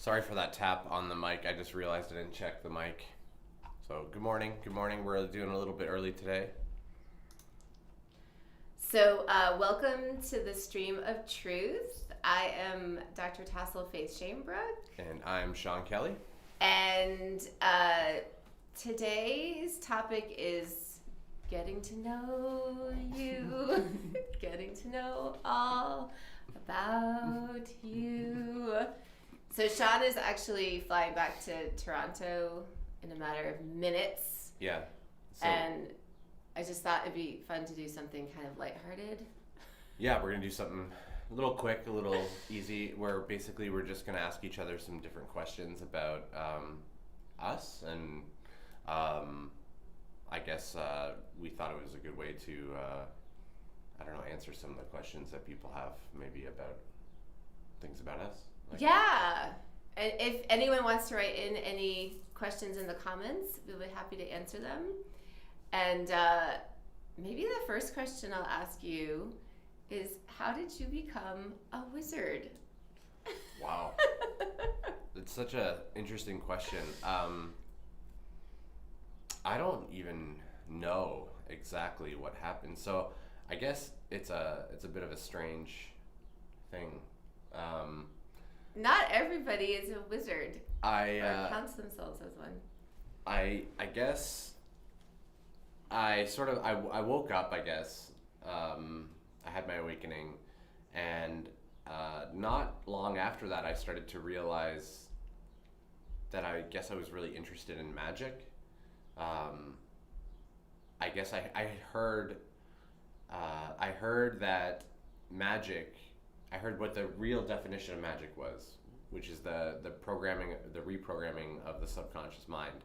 Sorry for that tap on the mic. I just realized I didn't check the mic. So good morning. Good morning. We're doing a little bit early today. So welcome to the Stream of Truth. I am Dr. Tassel Faith Shamebrook. And I'm Sean Kelly. And today's topic is getting to know you, getting to know all about you. So Sean is actually flying back to Toronto in a matter of minutes. Yeah. And I just thought it'd be fun to do something kind of lighthearted. Yeah, we're going to do something a little quick, a little easy, where basically we're just going to ask each other some different questions about us. And I guess we thought it was a good way to, answer some of the questions that people have maybe about things about us. Yeah. And if anyone wants to write in any questions in the comments, we'll be happy to answer them. And maybe the first question I'll ask you is, how did you become a wizard? Wow. It's such an interesting question. I don't even know exactly what happened. So I guess it's a bit of a strange thing. Not everybody is a wizard or counts themselves as one. I guess I woke up, I guess. I had my awakening, and not long after that I started to realize that I guess I was really interested in magic. I guess I heard that magic, I heard what the real definition of magic was, which is the reprogramming of the subconscious mind.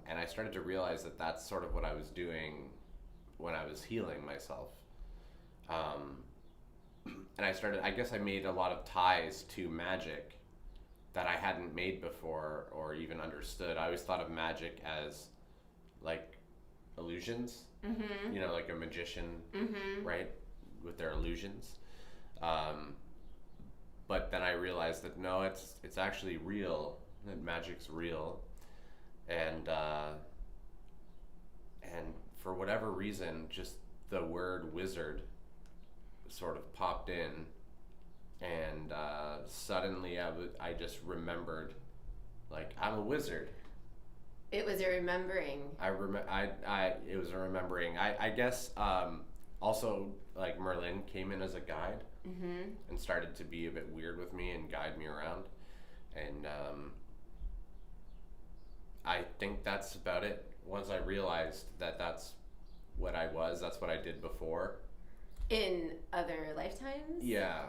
And I started to realize that that's sort of what I was doing when I was healing myself. And I guess I made a lot of ties to magic that I hadn't made before or even understood. I always thought of magic as like illusions, like a magician, right, with their illusions. But then I realized that no, it's actually real, that magic's real. And for whatever reason, just the word wizard sort of popped in, and suddenly I just remembered, like, I'm a wizard. It was a remembering. It was a remembering. I guess also, like, Merlin came in as a guide and started to be a bit weird with me and guide me around, and I think that's about it. Once I realized that that's what I was, that's what I did before. In other lifetimes? Yeah.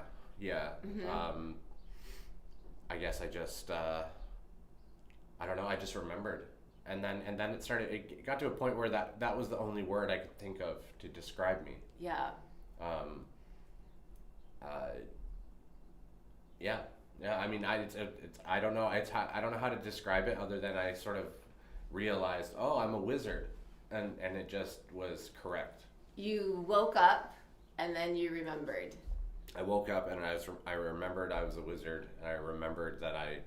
I guess I just, I don't know, I just remembered. And then it got to a point where that was the only word I could think of to describe me. Yeah. Yeah, I mean, I don't know. I don't know how to describe it other than I sort of realized, oh, I'm a wizard, and it just was correct. You woke up, and then you remembered. I woke up and I remembered I was a wizard, and I remembered that I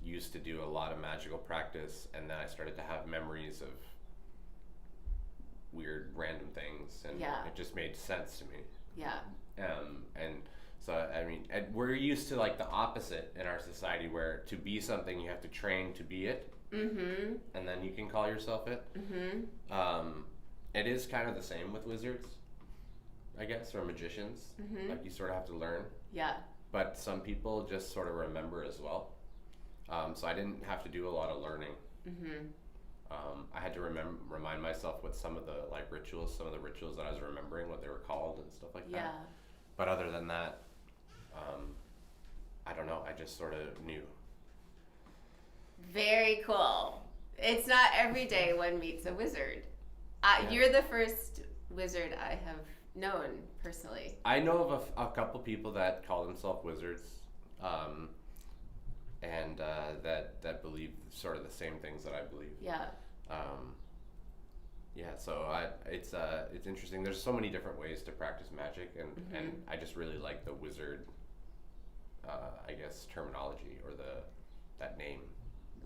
used to do a lot of magical practice, and then I started to have memories of weird, random things, and it just made sense to me. Yeah. And so, I mean, we're used to, like, the opposite in our society, where to be something you have to train to be it, and then you can call yourself it. It is kind of the same with wizards, I guess, or magicians. Like, you sort of have to learn. Yeah. But some people just sort of remember as well. So I didn't have to do a lot of learning. I had to remind myself what some of the rituals that I was remembering, what they were called and stuff like that. Yeah. But other than that, I don't know. I just sort of knew. Very cool. It's not every day one meets a wizard. You're the first wizard I have known personally. I know of a couple people that call themselves wizards, and that believe sort of the same things that I believe. Yeah. So it's interesting. There's so many different ways to practice magic, and I just really like the wizard I guess, terminology or that name.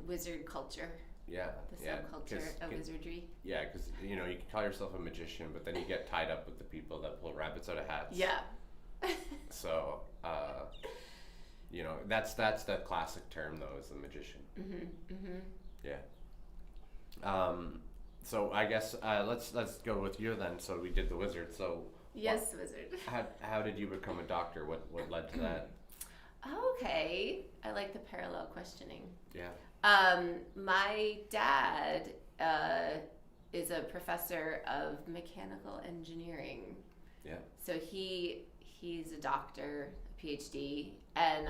Wizard culture. Yeah, The yeah, subculture of wizardry. Yeah, because you can call yourself a magician, but then you get tied up with the people that pull rabbits out of hats. Yeah. So, that's the classic term though, is the magician. Yeah. So I guess let's go with you then. So we did the wizard. So yes, wizard. How did you become a doctor? What led to that? Okay, I like the parallel questioning. Yeah. My dad is a professor of mechanical engineering. Yeah. So he's a doctor, a PhD, and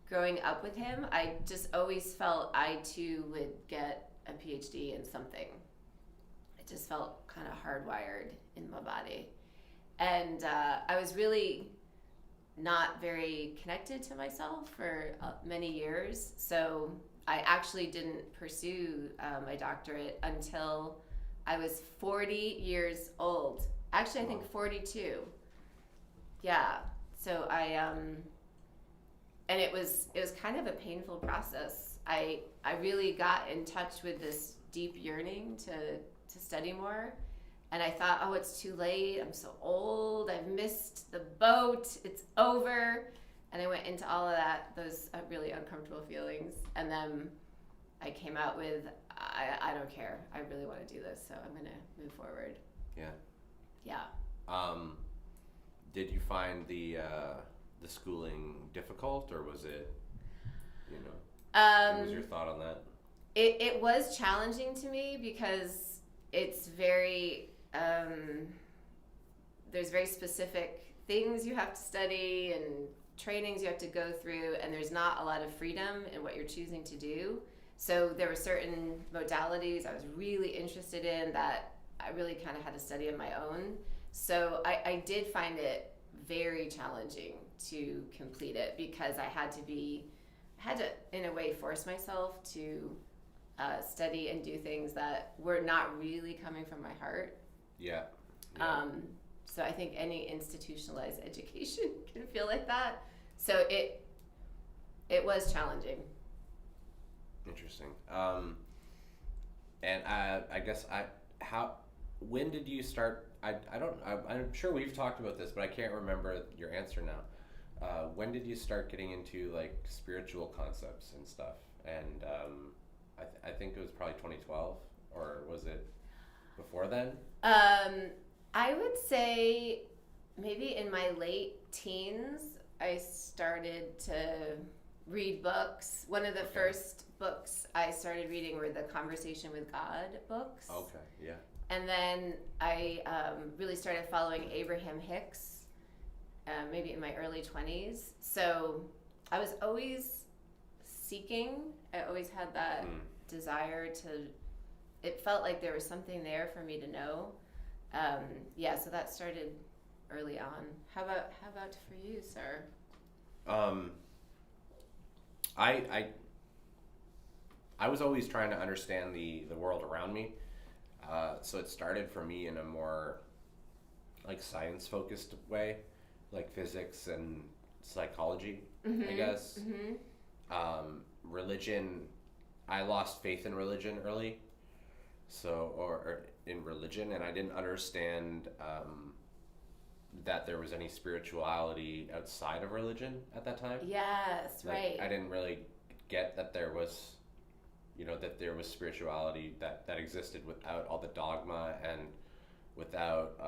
growing up with him, I just always felt I too would get a PhD in something. It just felt kind of hardwired in my body, and I was really not very connected to myself for many years. So I actually didn't pursue my doctorate until I was 40 years old. Actually, I think 42. Yeah. So and it was kind of a painful process. I really got in touch with this deep yearning to study more. And I thought, oh, it's too late. I'm so old. I've missed the boat. It's over. And I went into all of those really uncomfortable feelings. And then I came out with, I don't care. I really want to do this. So I'm going to move forward. Yeah. Yeah. Did you find the schooling difficult, or was it, what was your thought on that? It was challenging to me because it's very, there's very specific things you have to study and trainings you have to go through, and there's not a lot of freedom in what you're choosing to do. So there were certain modalities I was really interested in that I really kind of had to study on my own. So I did find it very challenging to complete it because I had to, in a way, force myself to study and do things that were not really coming from my heart. Yeah. So I think any institutionalized education can feel like that. So it was challenging. Interesting. And I guess when did you start? I'm sure we've talked about this, but I can't remember your answer now. When did you start getting into like spiritual concepts and stuff? And I think it was probably 2012, or was it before then? I would say maybe in my late teens, I started to read books. One of the first books I started reading were the Conversation with God books. Okay, yeah. And then I really started following Abraham Hicks, maybe in my early 20s. So I was always seeking. I always had that desire to, it felt like there was something there for me to know. So that started early on. How about for you, sir? I was always trying to understand the world around me. So it started for me in a more like science focused way, like physics and psychology, I guess. Religion, I lost faith in religion early. So, or in religion, and I didn't understand that there was any spirituality outside of religion at that time. Yes, like, right. I didn't really get that there was, that there was spirituality that existed without all the dogma and without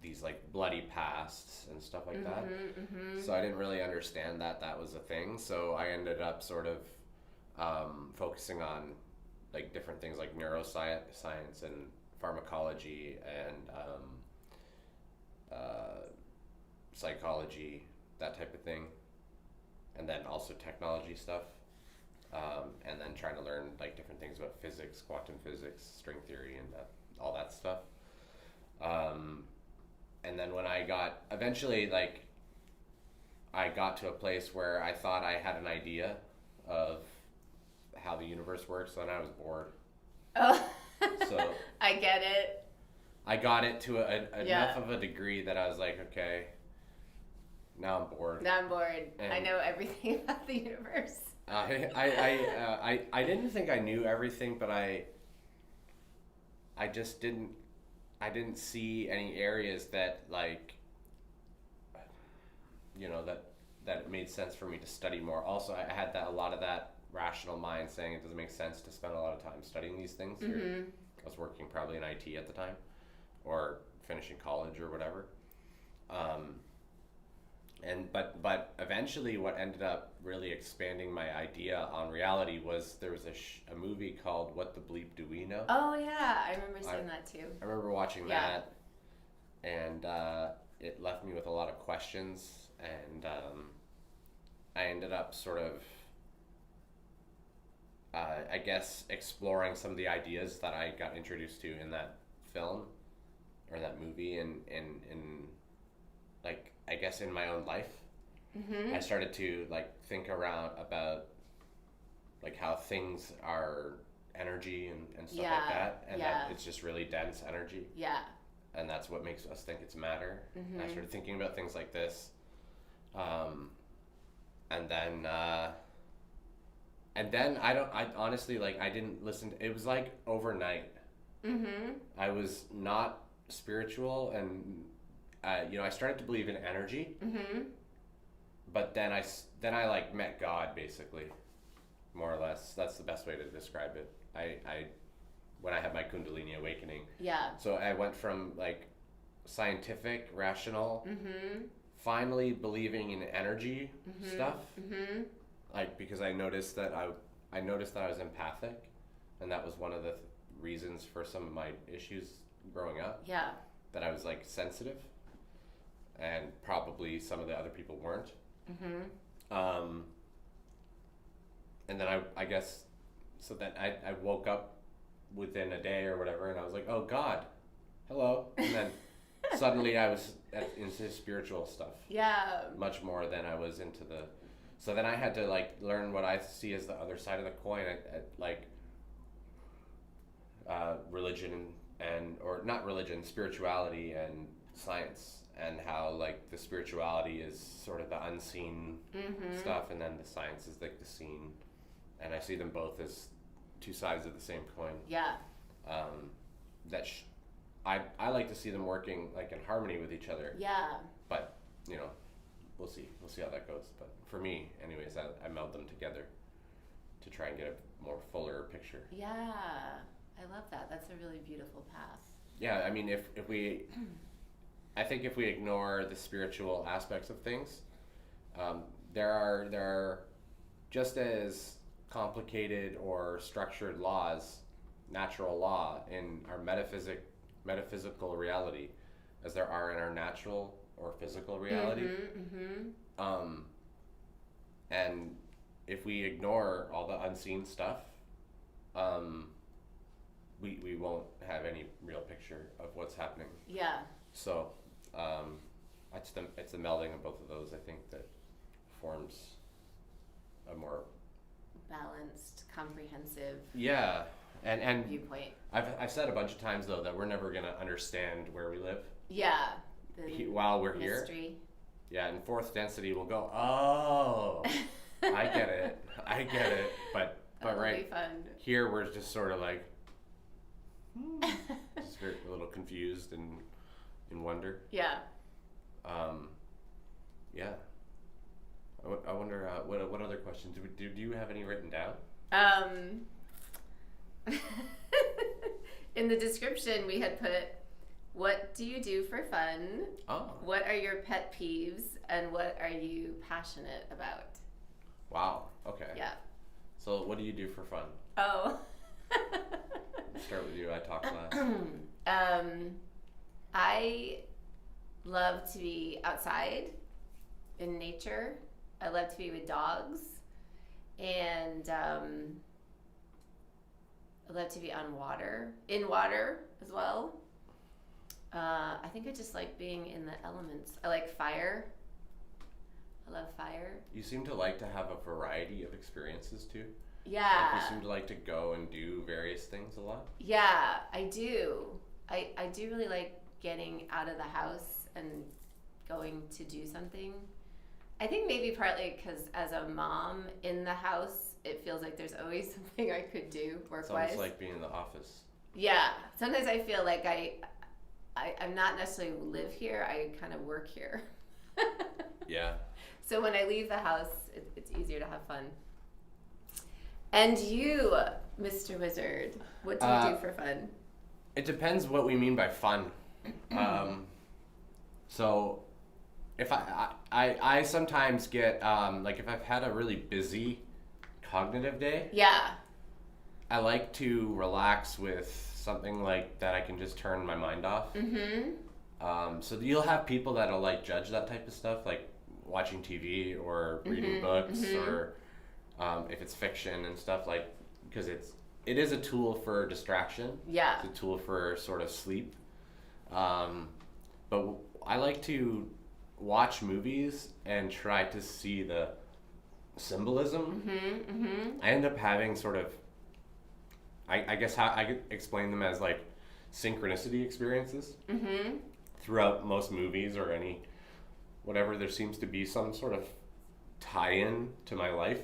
these like bloody pasts and stuff like that. So I didn't really understand that was a thing. So I ended up sort of focusing on like different things like neuroscience and pharmacology and psychology, that type of thing, and then also technology stuff, and then trying to learn like different things about physics, quantum physics, string theory, and all that stuff. And then when I got to a place where I thought I had an idea of how the universe works, then I was bored. Oh, so I get it. I got it to enough of a degree that I was like, okay, Now I'm bored. Now I'm bored. And I know everything about the universe. I didn't think I knew everything, but I just didn't see any areas that, like, that it made sense for me to study more. Also, I had a lot of that rational mind saying it doesn't make sense to spend a lot of time studying these things. Mm-hmm. I was working probably in IT at the time, or finishing college or whatever. But eventually, what ended up really expanding my idea on reality was there was a movie called What the Bleep Do We Know? Oh yeah, I remember seeing that too. I remember watching that, and it left me with a lot of questions, and I ended up sort of, I guess, exploring some of the ideas that I got introduced to in that film or that movie, and like, I guess, in my own life. Mm-hmm. I started to, like, think around about, like, how things are energy and stuff like that, and that it's just really dense energy. Yeah. And that's what makes us think it's matter. Mm-hmm. And I started thinking about things like this, and then I honestly, like, I didn't listen it was like overnight. Mm-hmm. I was not spiritual, and I started to believe in energy. Mm-hmm. But then I like met God, basically, more or less. That's the best way to describe it. When I had my Kundalini awakening. Yeah. So I went from, like, scientific, rational, Mm-hmm. finally believing in energy stuff. Mm-hmm. Like, because I noticed that I was empathic, and that was one of the reasons for some of my issues growing up. Yeah. That I was, like, sensitive, and probably some of the other people weren't. Mm-hmm. And then I guess, so that I woke up within a day or whatever, and I was like, oh God, hello. And then suddenly I was into spiritual stuff. Yeah. Much more than I was into so then I had to, like, learn what I see as the other side of the coin, like, religion or not religion, spirituality and science. And how, like, the spirituality is sort of the unseen stuff, and then the science is, like, the seen. And I see them both as two sides of the same coin. Yeah. I like to see them working, like, in harmony with each other. Yeah. But, we'll see how that goes. But for me, anyways, I meld them together to try and get a more fuller picture. Yeah. I love that. That's a really beautiful path. Yeah, I mean, I think if we ignore the spiritual aspects of things, there are just as complicated or structured laws, natural law, in our metaphysical reality as there are in our natural or physical reality. Mm-hmm, mm-hmm. And if we ignore all the unseen stuff, we won't have any real picture of what's happening. Yeah. So it's the melding of both of those, I think, that forms a more balanced, comprehensive and viewpoint. I've said a bunch of times, though, that we're never going to understand where we live. Yeah. While we're mystery. Here. Yeah, in fourth density, we'll go, oh, I get it. But right here, we're just sort of like, just a little confused and in wonder. Yeah. Yeah. I wonder what other questions do you have any written down? In the description, we had put, what do you do for fun? Oh. What are your pet peeves? And what are you passionate about? Wow. Okay. Yeah. So what do you do for fun? Oh. Let's start with you. I talked last. I love to be outside in nature. I love to be with dogs. And I love to be in water as well. I think I just like being in the elements. I like fire. I love fire. You seem to like to have a variety of experiences too. Yeah. Like you seem to like to go and do various things a lot. Yeah, I do. I do really like getting out of the house and going to do something. I think maybe partly because as a mom in the house, it feels like there's always something I could do work-wise. It's almost like being in the office. Yeah. Sometimes I feel like I'm not necessarily live here. I kind of work here. Yeah. So when I leave the house, it's easier to have fun. And you, Mr. Wizard, what do you do for fun? It depends what we mean by fun. So if I sometimes get, like if I've had a really busy cognitive day, Yeah. I like to relax with something like that I can just turn my mind off. So you'll have people that'll like judge that type of stuff, like watching TV or reading books or if it's fiction and stuff, like, because it is a tool for distraction. Yeah. It's a tool for sort of sleep. But I like to watch movies and try to see the symbolism. I end up having sort of, I guess how I could explain them as like synchronicity experiences. Throughout most movies or any whatever, there seems to be some sort of tie-in to my life.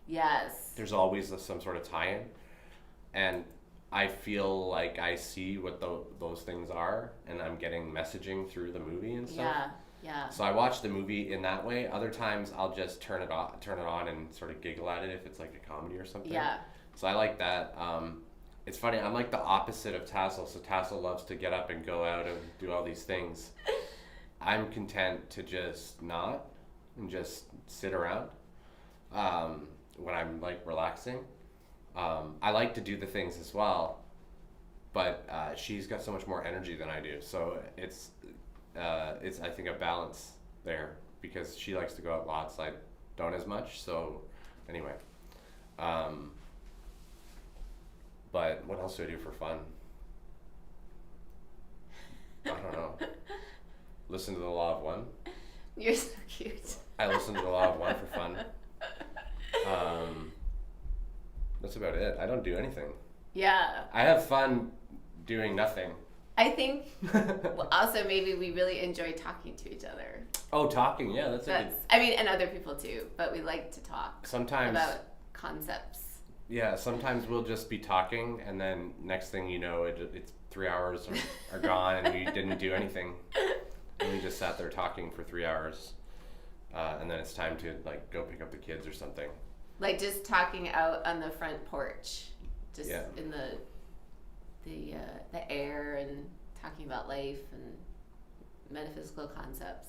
Yes. There's always some sort of tie-in, and I feel like I see what those things are, and I'm getting messaging through the movie and stuff. Yeah. So I watch the movie in that way. Other times I'll just turn it on and sort of giggle at it if it's like a comedy or something. Yeah. So I like that. It's funny, I'm like the opposite of Tassel. So Tassel loves to get up and go out and do all these things. I'm content to just not and just sit around when I'm like relaxing. I like to do the things as well, but she's got so much more energy than I do. So it's I think a balance there, because she likes to go out lots. I don't as much. So anyway. But what else do I do for fun? I don't know. Listen to the Law of One. You're so cute. I listen to the Law of One for fun. That's about it. I don't do anything. Yeah. I have fun doing nothing. I think also maybe we really enjoy talking to each other. Oh, talking. Yeah, that's a good... I mean, and other people too, but we like to talk sometimes about concepts. Yeah, sometimes we'll just be talking, and then next thing you know, it's 3 hours are gone, and we didn't do anything. And we just sat there talking for 3 hours, and then it's time to like go pick up the kids or something. Like just talking out on the front porch, just in the air, and talking about life and metaphysical concepts.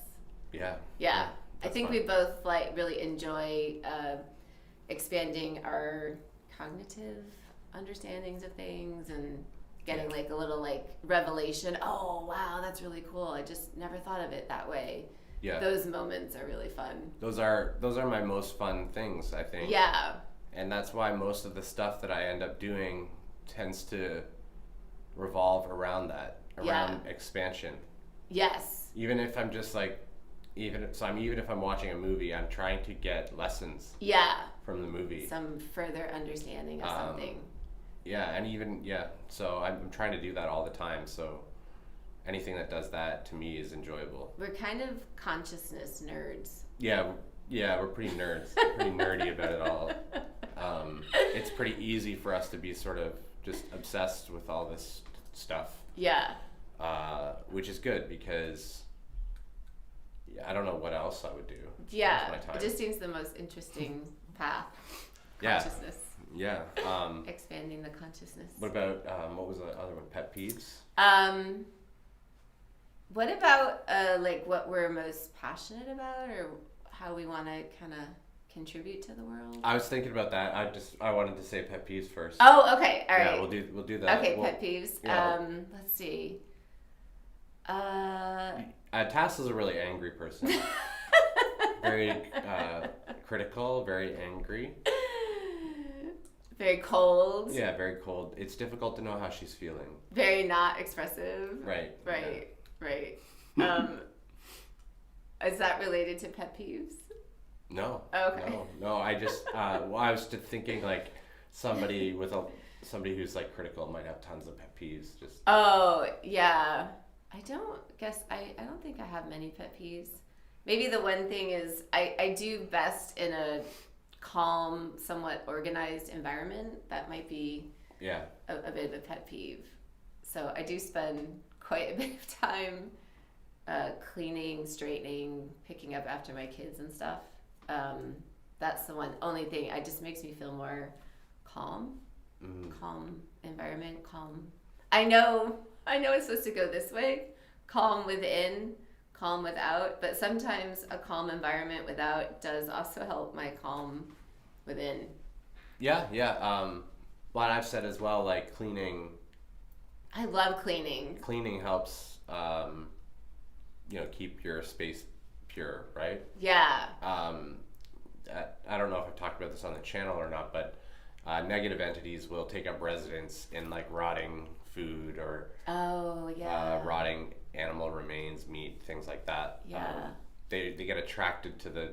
Yeah. I think fun. we both like really enjoy expanding our cognitive understandings of things and getting like a little like revelation. Oh wow, that's really cool. I just never thought of it that way. Yeah. Those moments are really fun. Those are my most fun things, I think. Yeah. And that's why most of the stuff that I end up doing tends to revolve around that, around expansion. Yes. Even if I'm just like even if I'm watching a movie, I'm trying to get lessons from the movie. Some further understanding of something. Yeah, and so I'm trying to do that all the time. So anything that does that to me is enjoyable. We're kind of consciousness nerds. Yeah, we're pretty nerds. Pretty nerdy about it all. It's pretty easy for us to be sort of just obsessed with all this stuff. Yeah. Which is good because I don't know what else I would do. Yeah, it just seems the most interesting path. Consciousness. Yeah. Expanding the consciousness. What about what was the other one? Pet peeves. What about like what we're most passionate about, or how we want to kind of contribute to the world? I was thinking about that. I wanted to say pet peeves first. Oh, okay, all right. Yeah, we'll do that. Okay, pet peeves. Yeah. Let's see. Tassel's a really angry person. Very critical, very angry. Very cold. Yeah, very cold. It's difficult to know how she's feeling. Very not expressive. Right. Is that related to pet peeves? No. Okay. No. I just I was just thinking like somebody who's like critical might have tons of pet peeves. Just. Oh yeah. I don't think I have many pet peeves. Maybe the one thing is I do best in a calm, somewhat organized environment. That might be a bit of a pet peeve. So I do spend quite a bit of time cleaning, straightening, picking up after my kids and stuff. That's the only thing. It just makes me feel more calm. Calm environment, calm. I know it's supposed to go this way. Calm within, calm without, but sometimes a calm environment without does also help my calm within. Yeah. What I've said as well, like cleaning. I love cleaning. Cleaning helps, keep your space pure, right? Yeah. I don't know if I've talked about this on the channel or not, but negative entities will take up residence in like rotting food or rotting animal remains, meat, things like that. Yeah. They get attracted to the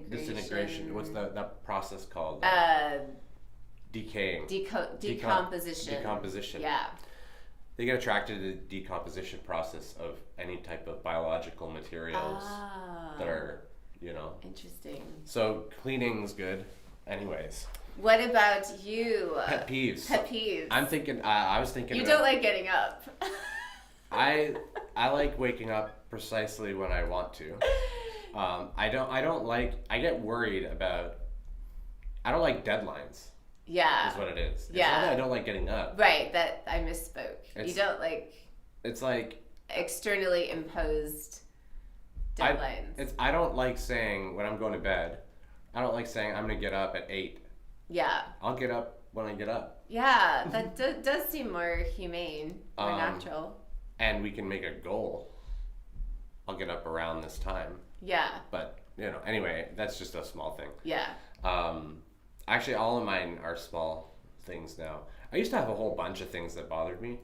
disintegration. What's that process called? Decaying. Decomposition. Yeah. They get attracted to the decomposition process of any type of biological materials that are, Interesting. So cleaning's good, anyways. What about you? Pet peeves. I'm thinking. I was thinking. You don't like getting up. I like waking up precisely when I want to. I don't like. I get worried about. I don't like deadlines. Yeah. Is what it is. Yeah. It's not that I don't like getting up. Right. That I misspoke. You don't like. It's like externally imposed deadlines. I don't like saying when I'm going to bed. I don't like saying I'm gonna get up at 8. Yeah. I'll get up when I get up. Yeah, that does seem more humane, more natural. And we can make a goal. I'll get up around this time. Yeah. But, anyway, that's just a small thing. Yeah. Actually, all of mine are small things now. I used to have a whole bunch of things that bothered me.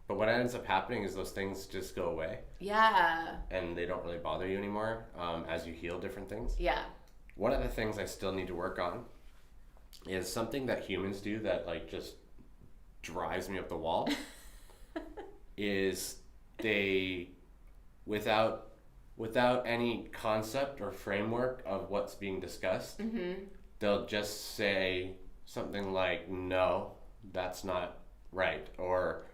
But what ends up happening is those things just go away. Yeah. And they don't really bother you anymore as you heal different things. Yeah. One of the things I still need to work on is something that humans do that like just drives me up the wall is they without any concept or framework of what's being discussed, they'll just say something like, no, that's not right, or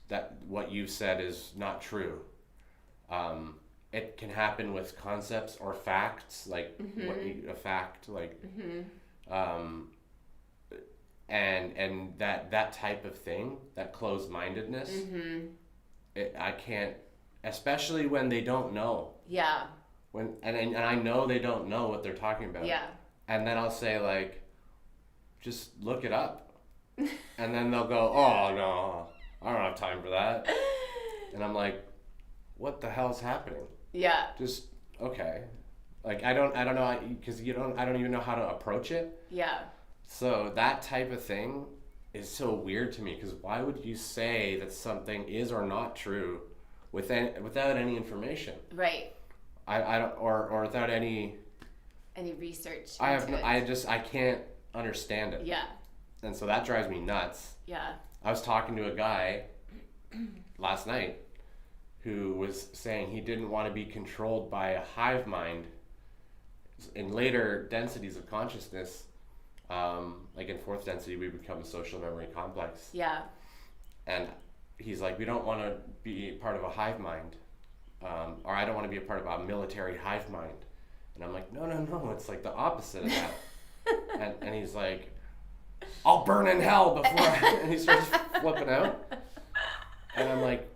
that what you said is not true. It can happen with concepts or facts, like a fact, like, and that type of thing, that closed-mindedness, I can't, especially when they don't know. Yeah. And I know they don't know what they're talking about. Yeah. And then I'll say like, just look it up, and then they'll go, oh no, I don't have time for that, and I'm like, what the hell's happening? Yeah. Just okay. Like I don't know because I don't even know how to approach it. Yeah. So that type of thing is so weird to me because why would you say that something is or not true without any information? Right. I don't or without any research. I can't understand it. Yeah. And so that drives me nuts. Yeah. I was talking to a guy last night who was saying he didn't want to be controlled by a hive mind in later densities of consciousness. Like in 4th density, we become a social memory complex. Yeah. And he's like, we don't want to be part of a hive mind. Or I don't want to be a part of a military hive mind. And I'm like, no, it's like the opposite of that. and he's like, I'll burn in hell before and he starts flipping out. And I'm like,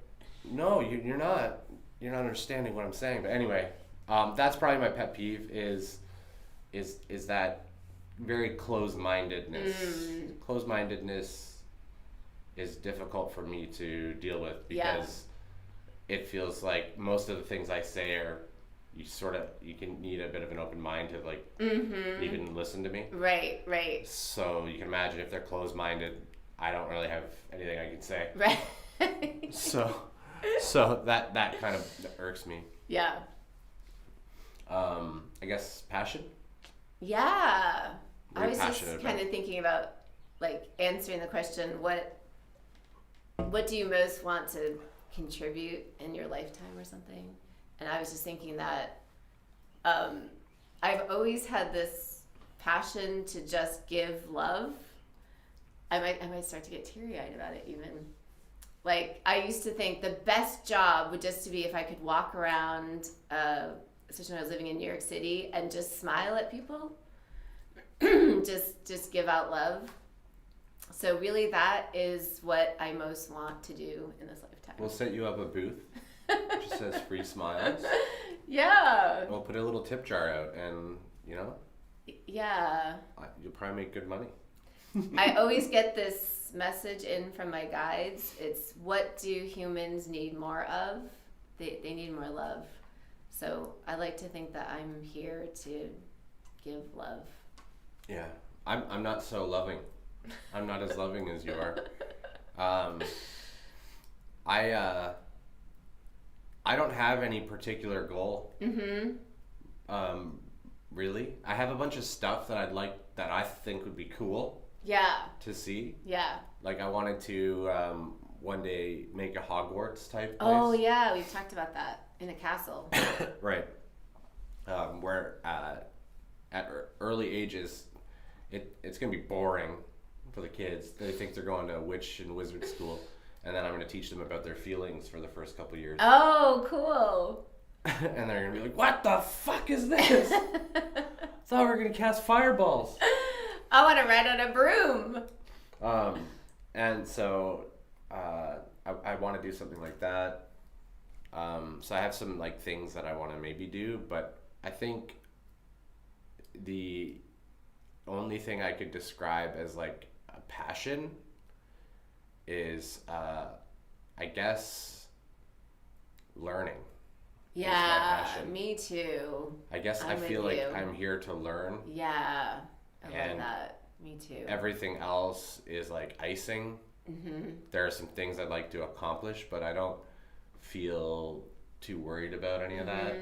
no, you're not understanding what I'm saying. But anyway, that's probably my pet peeve is that very closed-mindedness. Closed-mindedness is difficult for me to deal with because it feels like most of the things I say are you can need a bit of an open mind to like even listen to me. Right. So you can imagine if they're closed-minded, I don't really have anything I can say. Right. So that kind of irks me. Yeah. I guess passion. Yeah. Very I was just kind of thinking about like answering the question, what do you most want to contribute in your lifetime or something. And I was just thinking that I've always had this passion to just give love. I might start to get teary-eyed about it even. Like, I used to think the best job would just to be if I could walk around, especially when I was living in New York City, and just smile at people. just give out love. So really that is what I most want to do in this lifetime. We'll set you up a booth. It just says free smiles. Yeah. We'll put a little tip jar out and, Yeah. you'll probably make good money. I always get this message in from my guides. It's, what do humans need more of? They need more love. So I like to think that I'm here to give love. Yeah. I'm not so loving. I'm not as loving as you are. I don't have any particular goal. Really. I have a bunch of stuff that I think would be cool. Yeah. To see. Yeah. Like, I wanted to one day make a Hogwarts type place. Oh yeah, we've talked about that in a castle. Right. Where at early ages, it's gonna be boring for the kids. They think they're going to witch and wizard school, and then I'm gonna teach them about their feelings for the first couple years. Oh, cool. And they're gonna be like, "What the fuck is this? Thought we were gonna cast fireballs." I want to ride on a broom. And so I want to do something like that. So I have some like things that I want to maybe do, but I think the only thing I could describe as like a passion is, I guess, learning. Yeah, me too. I guess I feel like I'm here to learn. Yeah, I love that. Me too. Everything else is like icing. There are some things I'd like to accomplish, but I don't feel too worried about any of that.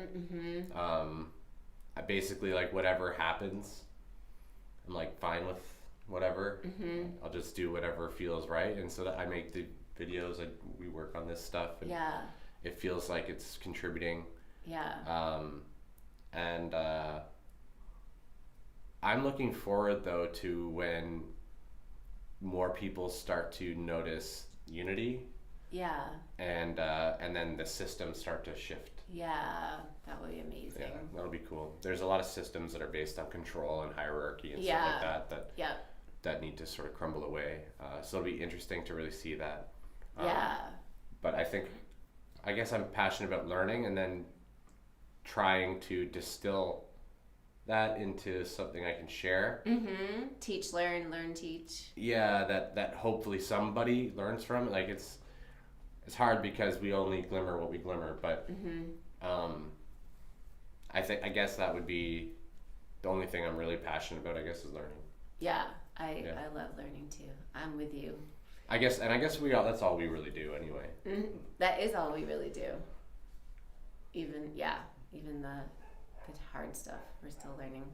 I basically, like, whatever happens, I'm like fine with whatever. I'll just do whatever feels right, and so that I make the videos, we work on this stuff, and it feels like it's contributing. And I'm looking forward though to when more people start to notice unity. And then the systems start to shift. That would be amazing. Yeah, that'll be cool. There's a lot of systems that are based on control and hierarchy and stuff like that that need to sort of crumble away. So it'll be interesting to really see that. But I guess I'm passionate about learning and then trying to distill that into something I can share. Teach, learn, teach. Yeah, that hopefully somebody learns from. Like, it's hard because we only glimmer what we glimmer, but I guess that would be the only thing I'm really passionate about, I guess, is learning. I love learning too. I'm with you. I guess that's all we really do anyway. That is all we really do. Even the hard stuff, we're still learning.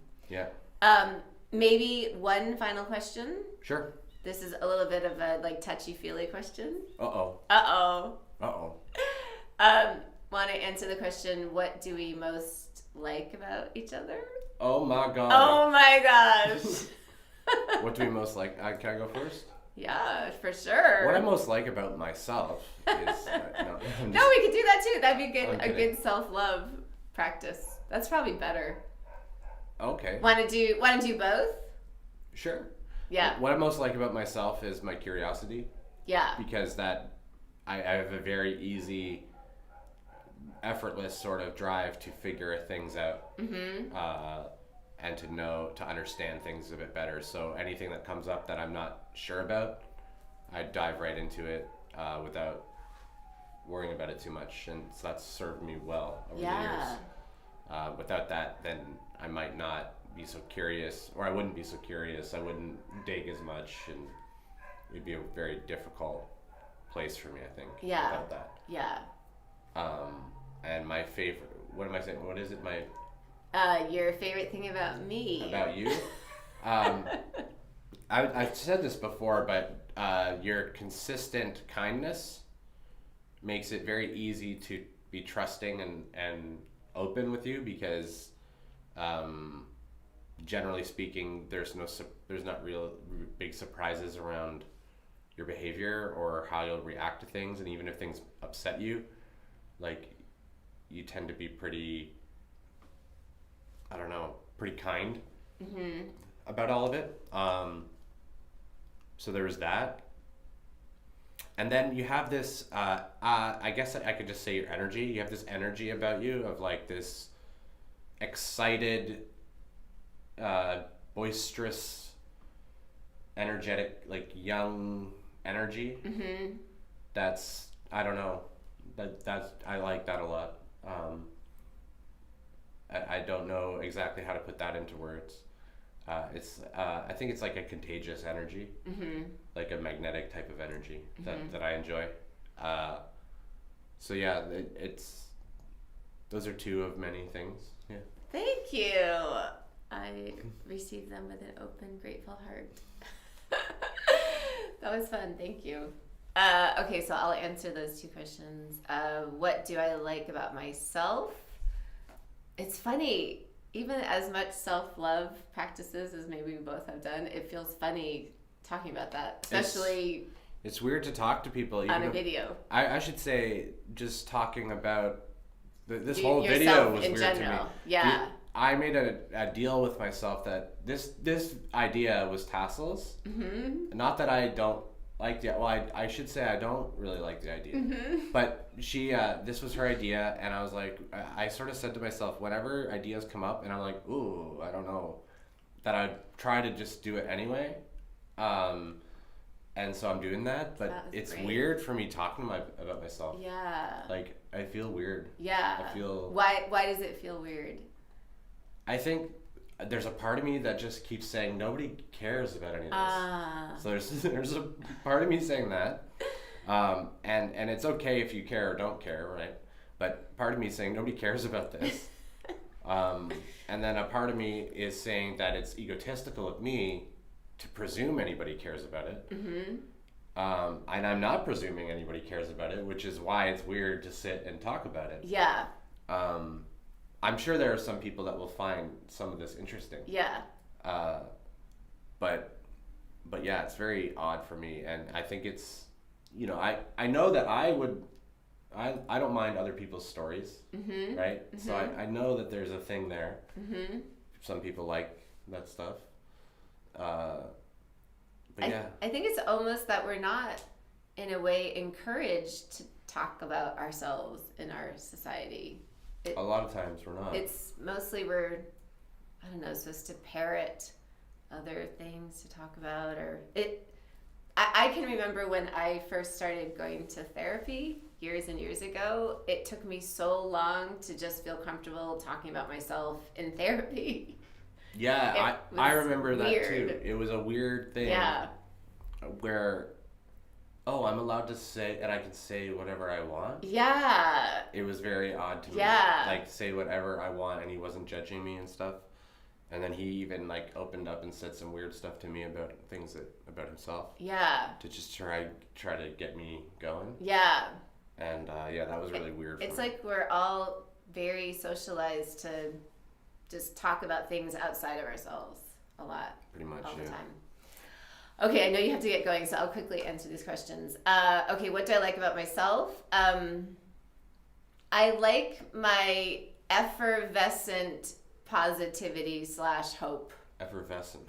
Maybe one final question. Sure. This is a little bit of a like touchy-feely question. Uh-oh. Want to answer the question, what do we most like about each other? Oh my god. Oh my gosh. What do we most like? Can I go first? Yeah, for sure. What I most like about myself is... No, we could do that too. That'd be a good self-love practice. That's probably better. Okay. Want to do both? Sure. Yeah. What I most like about myself is my curiosity. Yeah. Because I have a very easy, effortless sort of drive to figure things out. And to understand things a bit better. So anything that comes up that I'm not sure about, I dive right into it without worrying about it too much. And so that's served me well over the years. Without that, then I might not be so curious, or I wouldn't be so curious. I wouldn't dig as much, and it'd be a very difficult place for me, I think, without that. And my favorite, what am I saying? What is it? Your favorite thing about me. About you? I've said this before, but your consistent kindness makes it very easy to be trusting and open with you because generally speaking, there's not real big surprises around your behavior or how you'll react to things, and even if things upset you, like you tend to be pretty, I don't know, pretty kind about all of it. So there was that. And then you have this, I guess I could just say your energy. You have this energy about you of like this excited, boisterous, energetic, like young energy. That's, I don't know, that's I like that a lot. I don't know exactly how to put that into words. I think it's like a contagious energy, like a magnetic type of energy that I enjoy. So yeah, those are two of many things. Yeah. Thank you. I received them with an open, grateful heart. That was fun. Thank you. Okay, so I'll answer those two questions. What do I like about myself? It's funny. Even as much self-love practices as maybe we both have done, it feels funny talking about that, especially it's weird to talk to people on a video. I should say, just talking about this whole video was in weird general. to me. Yeah. I made a deal with myself that this idea was Tassel's. Not that I don't like the, well, I should say I don't really like the idea, but she this was her idea, and I was like, I sort of said to myself, whenever ideas come up and I'm like, ooh, I don't know, that I'd try to just do it anyway. And so I'm doing that, but it's great. Weird for me talking about myself. Yeah. Like, I feel weird. Yeah. I feel... Why does it feel weird? I think there's a part of me that just keeps saying nobody cares about any of this. So there's a part of me saying that, and it's okay if you care or don't care, right? But part of me is saying nobody cares about this, and then a part of me is saying that it's egotistical of me to presume anybody cares about it, and I'm not presuming anybody cares about it, which is why it's weird to sit and talk about it. Yeah. I'm sure there are some people that will find some of this interesting. Yeah. But yeah, it's very odd for me, and I think it's, you know, I know that I don't mind other people's stories, right? So I know that there's a thing there. Some people like that stuff. But yeah. I think it's almost that we're not, in a way, encouraged to talk about ourselves in our society. A lot of times we're not. It's mostly we're, I don't know, supposed to parrot other things to talk about, or it. I can remember when I first started going to therapy years and years ago. It took me so long to just feel comfortable talking about myself in therapy. Yeah, I remember that too. It was a weird thing. Yeah. Where, oh, I'm allowed to say, and I can say whatever I want. Yeah. It was very odd to me. Yeah. Like, say whatever I want, and he wasn't judging me and stuff. And then he even, like, opened up and said some weird stuff to me about things about himself. Yeah. To just try to get me going. Yeah. And, yeah, that was really weird for It's me. like we're all very socialized to just talk about things outside of ourselves a lot. Pretty much, all yeah. the time. Okay, I know you have to get going, so I'll quickly answer these questions. Okay, what do I like about myself? I like my effervescent positivity / hope. Effervescent.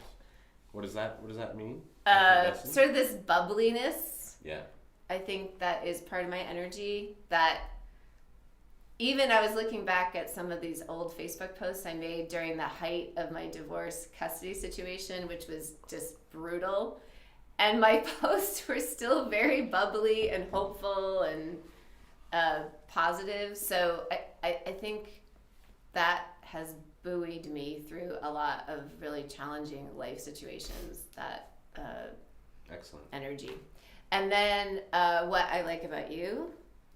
What does that mean? Sort of this bubbliness. Yeah. I think that is part of my energy. That even I was looking back at some of these old Facebook posts I made during the height of my divorce custody situation, which was just brutal. And my posts were still very bubbly and hopeful and positive. So I think that has buoyed me through a lot of really challenging life situations, that Excellent energy. And then what I like about you.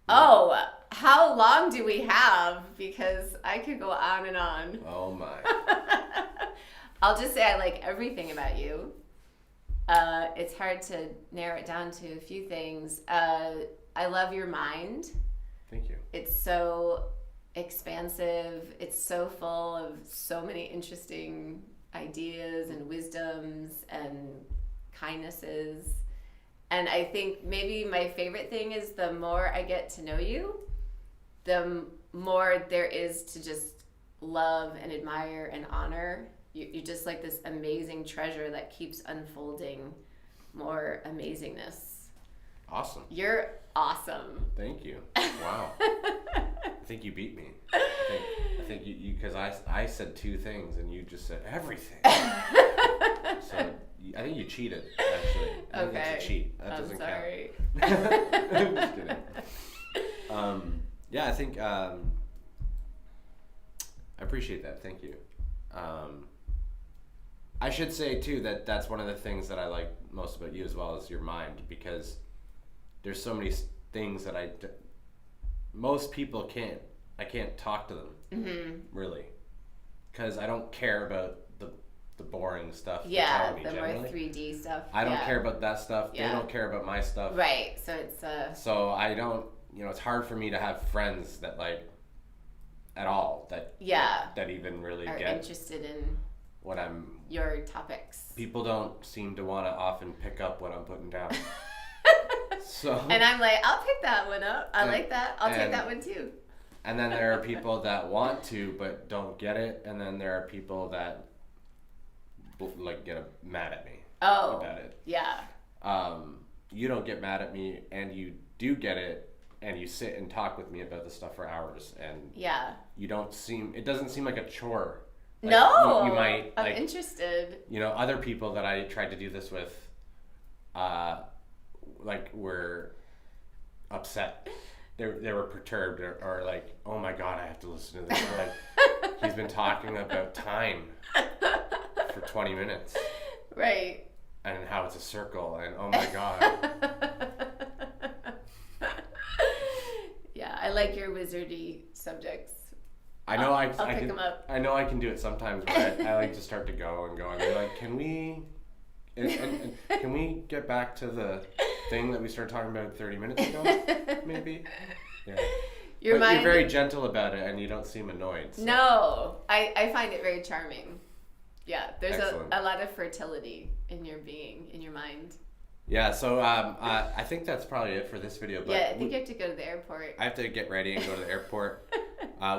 Oh, how long do we have? Because I could go on and on. Oh my. I'll just say I like everything about you. It's hard to narrow it down to a few things. I love your mind. Thank you. It's so expansive. It's so full of so many interesting ideas and wisdoms and kindnesses. And I think maybe my favorite thing is the more I get to know you, the more there is to just love and admire and honor. You're just like this amazing treasure that keeps unfolding more amazingness. Awesome. You're awesome. Thank you. Wow. I think you beat me. I think you because I said two things and you just said everything. So I think you cheated, actually. I think that's a cheat. That doesn't sorry. count. I'm just kidding. Yeah, I think I appreciate that. Thank you. I should say too that that's one of the things that I like most about you as well as your mind, because there's so many things that most people I can't talk to them really, because I don't care about the boring stuff. Yeah, me, the generally. more 3D stuff. I don't care about that stuff. Yeah. They don't care about my stuff. Right. So it's So I don't. It's hard for me to have friends that like at all that even really are get interested in what I'm. Your topics. People don't seem to want to often pick up what I'm putting down. So. And I'm like, I'll pick that one up. I like that. I'll take that one too. And then there are people that want to but don't get it, and then there are people that like get mad at me about it. Yeah. You don't get mad at me, and you do get it, and you sit and talk with me about this stuff for hours, and you don't seem. It doesn't seem like a chore. Like, no, you might. I'm like, interested. Other people that I tried to do this with, like were upset. They were perturbed or like, oh my god, I have to listen to this. Or like, he's been talking about time for 20 minutes. Right. And how it's a circle, and oh my god. Yeah, I like your wizardy subjects. I know I'll pick them up. I know I can do it sometimes, but I like to start to go and be like, can we can we get back to the thing that we started talking about 30 minutes ago? Maybe. Yeah. You're very gentle about it, and you don't seem annoyed. So. No, I find it very charming. Yeah, there's a lot of fertility in your being, in your mind. Yeah, so I think that's probably it for this video. But yeah, I think you have to go to the airport. I have to get ready and go to the airport.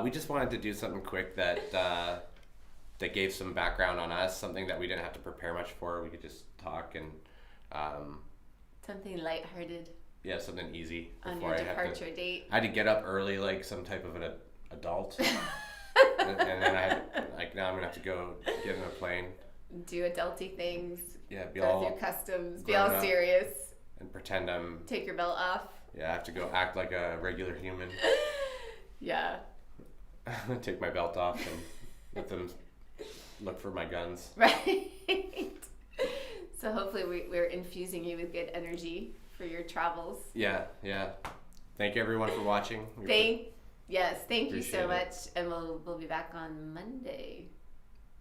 We just wanted to do something quick that gave some background on us, something that we didn't have to prepare much for. We could just talk and something lighthearted. Yeah, something easy. On your departure date. I had to get up early, like some type of an adult, and then now I'm gonna have to go get in a plane. Do adulty things. Yeah, go through customs. Be all serious. And pretend I'm. Take your belt off. Yeah, I have to go act like a regular human. Yeah. Take my belt off and let them look for my guns. Right. So hopefully we're infusing you with good energy for your travels. Yeah. Thank you everyone for watching. Thank you so much, and we'll be back on Monday.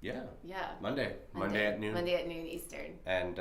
Yeah. Yeah. Monday at noon. Monday at noon Eastern. And